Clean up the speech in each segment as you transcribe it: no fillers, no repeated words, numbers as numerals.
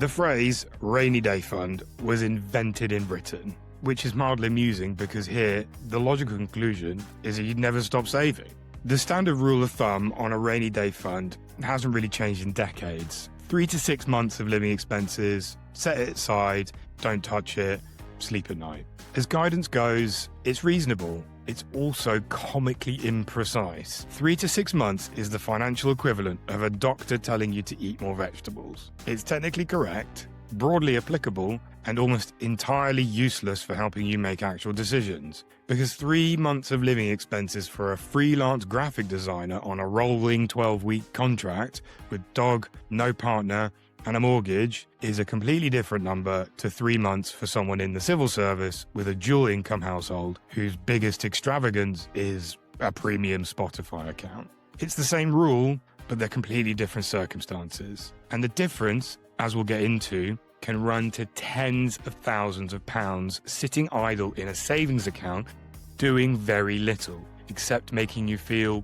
The phrase rainy day fund was invented in Britain, which is mildly amusing because here, the logical conclusion is that you'd never stop saving. The standard rule of thumb on a rainy day fund hasn't really changed in decades. 3 to 6 months of living expenses, set it aside, don't touch it, sleep at night. As guidance goes, it's reasonable. It's also comically imprecise. 3 to 6 months is the financial equivalent of a doctor telling you to eat more vegetables. It's technically correct, broadly applicable, and almost entirely useless for helping you make actual decisions. Because 3 months of living expenses for a freelance graphic designer on a rolling 12-week contract with dog, no partner, and a mortgage is a completely different number to 3 months for someone in the civil service with a dual income household whose biggest extravagance is a premium Spotify account. It's the same rule, but they're completely different circumstances. And the difference, as we'll get into, can run to tens of thousands of pounds sitting idle in a savings account doing very little, except making you feel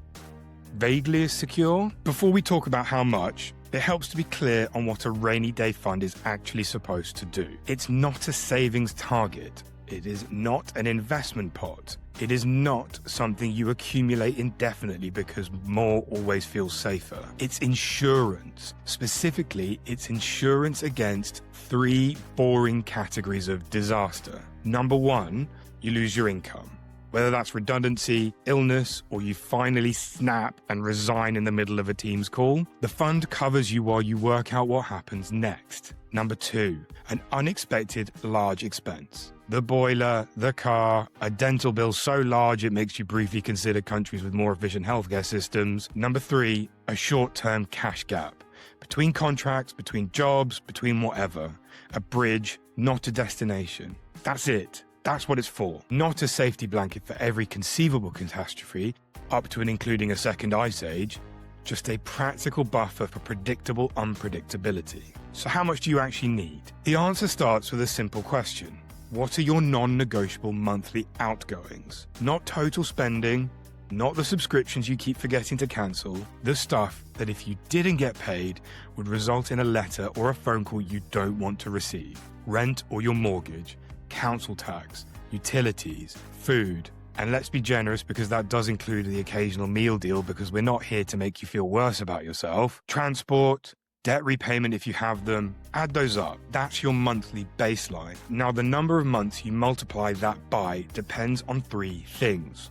vaguely secure. Before we talk about how much, it helps to be clear on what a rainy day fund is actually supposed to do. It's not a savings target. It is not an investment pot. It is not something you accumulate indefinitely because more always feels safer. It's insurance. Specifically, it's insurance against 3 boring categories of disaster. Number 1, you lose your income. Whether that's redundancy, illness, or you finally snap and resign in the middle of a Teams call, the fund covers you while you work out what happens next. Number 2, an unexpected large expense. The boiler, the car, a dental bill so large it makes you briefly consider countries with more efficient healthcare systems. Number 3, a short-term cash gap. Between contracts, between jobs, between whatever. A bridge, not a destination. That's it. That's what it's for. Not a safety blanket for every conceivable catastrophe, up to and including a second ice age, just a practical buffer for predictable unpredictability. So how much do you actually need? The answer starts with a simple question. What are your non-negotiable monthly outgoings? Not total spending, not the subscriptions you keep forgetting to cancel, the stuff that if you didn't get paid would result in a letter or a phone call you don't want to receive. Rent or your mortgage, council tax, utilities, food, and let's be generous because that does include the occasional meal deal because we're not here to make you feel worse about yourself. Transport, debt repayment if you have them, add those up. That's your monthly baseline. Now, the number of months you multiply that by depends on 3 things.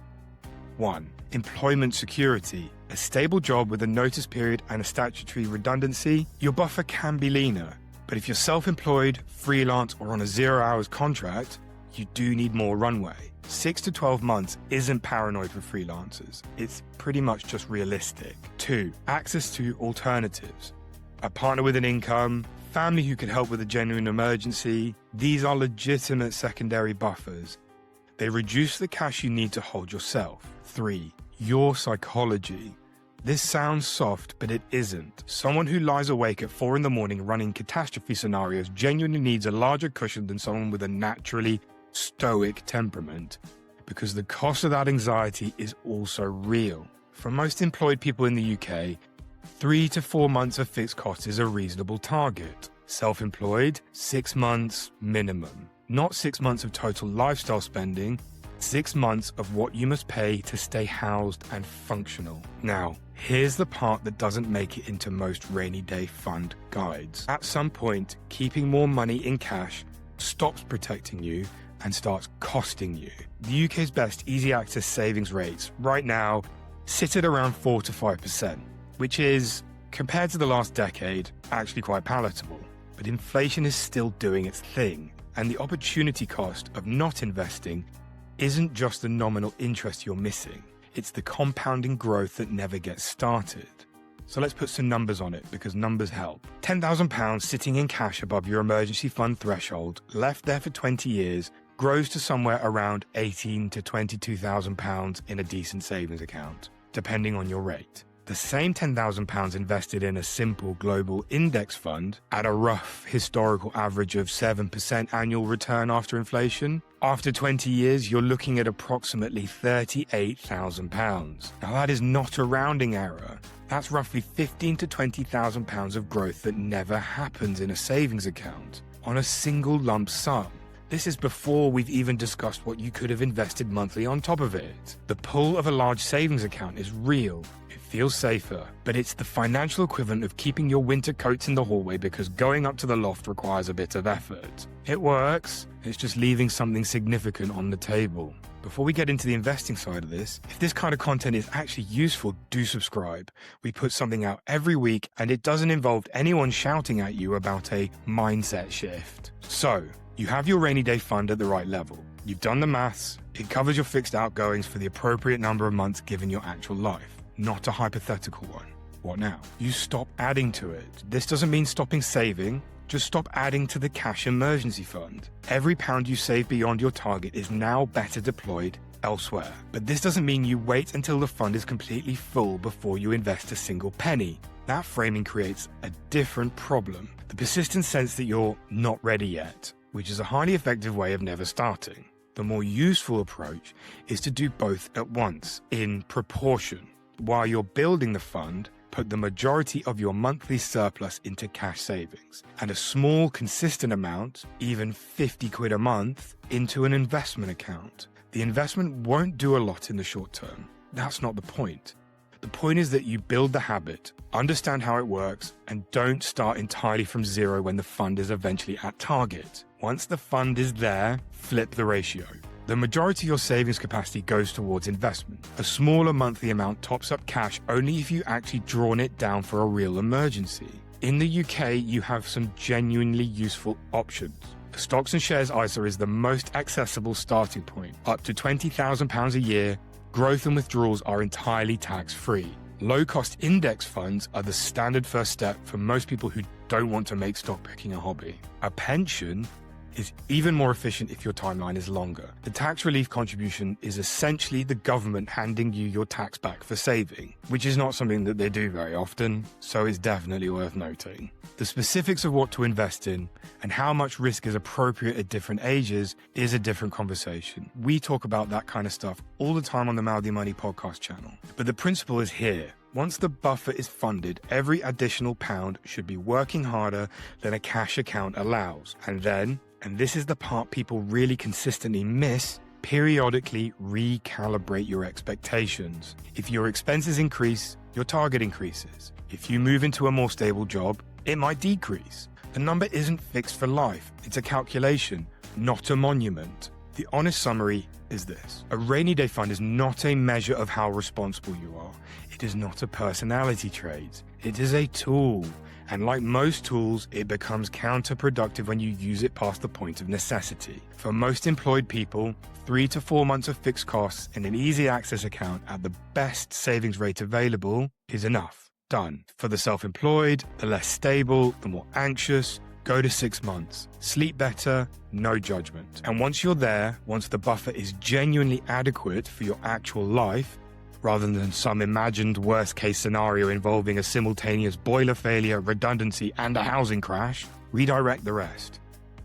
1. Employment security. A stable job with a notice period and a statutory redundancy, your buffer can be leaner. But if you're self-employed, freelance, or on a 0-hours contract, you do need more runway. 6 to 12 months isn't paranoid for freelancers. It's pretty much just realistic. 2. Access to alternatives. A partner with an income, family who can help with a genuine emergency. These are legitimate secondary buffers. They reduce the cash you need to hold yourself. 3. Your psychology. This sounds soft, but it isn't. Someone who lies awake at 4 a.m. running catastrophe scenarios genuinely needs a larger cushion than someone with a naturally stoic temperament, because the cost of that anxiety is also real. For most employed people in the UK, 3 to 4 months of fixed costs is a reasonable target. Self-employed, 6 months minimum. Not 6 months of total lifestyle spending, 6 months of what you must pay to stay housed and functional. Now, here's the part that doesn't make it into most rainy day fund guides. At some point, keeping more money in cash stops protecting you and starts costing you. The UK's best easy access savings rates right now sit at around 4 to 5%, which is, compared to the last decade, actually quite palatable. But inflation is still doing its thing, and the opportunity cost of not investing isn't just the nominal interest you're missing, it's the compounding growth that never gets started. So let's put some numbers on it, because numbers help. £10,000 sitting in cash above your emergency fund threshold, left there for 20 years, grows to somewhere around £18,000 to £22,000 in a decent savings account, depending on your rate. The same £10,000 invested in a simple global index fund at a rough historical average of 7% annual return after inflation, after 20 years, you're looking at approximately £38,000. Now that is not a rounding error. That's roughly £15,000 to £20,000 of growth that never happens in a savings account on a single lump sum. This is before we've even discussed what you could have invested monthly on top of it. The pull of a large savings account is real. It feels safer, but it's the financial equivalent of keeping your winter coats in the hallway because going up to the loft requires a bit of effort. It works, it's just leaving something significant on the table. Before we get into the investing side of this, if this kind of content is actually useful, do subscribe. We put something out every week and it doesn't involve anyone shouting at you about a mindset shift. So, you have your rainy day fund at the right level. You've done the maths. It covers your fixed outgoings for the appropriate number of months given your actual life, not a hypothetical one. What now? You stop adding to it. This doesn't mean stopping saving. Just stop adding to the cash emergency fund. Every pound you save beyond your target is now better deployed elsewhere. But this doesn't mean you wait until the fund is completely full before you invest a single penny. That framing creates a different problem. The persistent sense that you're not ready yet, which is a highly effective way of never starting. The more useful approach is to do both at once, in proportion. While you're building the fund, put the majority of your monthly surplus into cash savings, and a small, consistent amount, even 50 quid a month, into an investment account. The investment won't do a lot in the short term. That's not the point. The point is that you build the habit, understand how it works, and don't start entirely from zero when the fund is eventually at target. Once the fund is there, flip the ratio. The majority of your savings capacity goes towards investment. A smaller monthly amount tops up cash only if you actually drawn it down for a real emergency. In the UK, you have some genuinely useful options. The Stocks and Shares ISA is the most accessible starting point. Up to £20,000 a year, growth and withdrawals are entirely tax-free. Low-cost index funds are the standard first step for most people who don't want to make stock picking a hobby. A pension is even more efficient if your timeline is longer. The tax relief contribution is essentially the government handing you your tax back for saving, which is not something that they do very often, so it's definitely worth noting. The specifics of what to invest in and how much risk is appropriate at different ages is a different conversation. We talk about that kind of stuff all the time on the Maldi Money podcast channel. But the principle is here. Once the buffer is funded, every additional pound should be working harder than a cash account allows. And then, and this is the part people really consistently miss, periodically recalibrate your expectations. If your expenses increase, your target increases. If you move into a more stable job, it might decrease. The number isn't fixed for life. It's a calculation, not a monument. The honest summary is this. A rainy day fund is not a measure of how responsible you are. It is not a personality trait. It is a tool. And like most tools, it becomes counterproductive when you use it past the point of necessity. For most employed people, 3 to 4 months of fixed costs in an easy access account at the best savings rate available is enough. Done. For the self-employed, the less stable, the more anxious, go to 6 months. Sleep better, no judgment. And once you're there, once the buffer is genuinely adequate for your actual life, rather than some imagined worst-case scenario involving a simultaneous boiler failure, redundancy, and a housing crash, redirect the rest.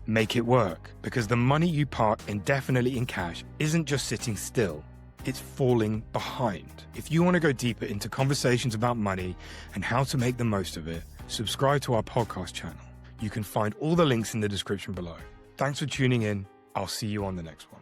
Make it work, because the money you park indefinitely in cash isn't just sitting still, it's falling behind. If you want to go deeper into conversations about money and how to make the most of it, subscribe to our podcast channel. You can find all the links in the description below. Thanks for tuning in. I'll see you on the next one.